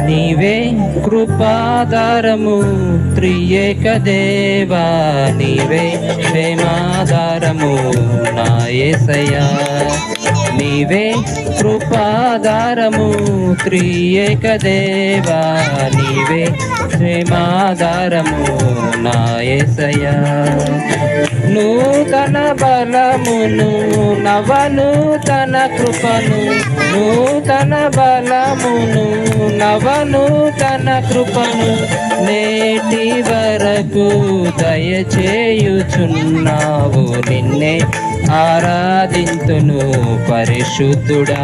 నీవే కృపాధారము త్రియేక దేవా, నీవే ప్రేమాధారము నా యేసయ్యా. నీవే కృపాధారము త్రియేక దేవా, నీవే ప్రేమాధారము నా యేసయ్యా. నూతన బలమును నవనూతన కృపను, నూతన బలమును నవనూతన కృపను నేటి వరకు దయచేయుచున్నావు. నిన్నే ఆరాధింతును పరిశుద్ధుడా.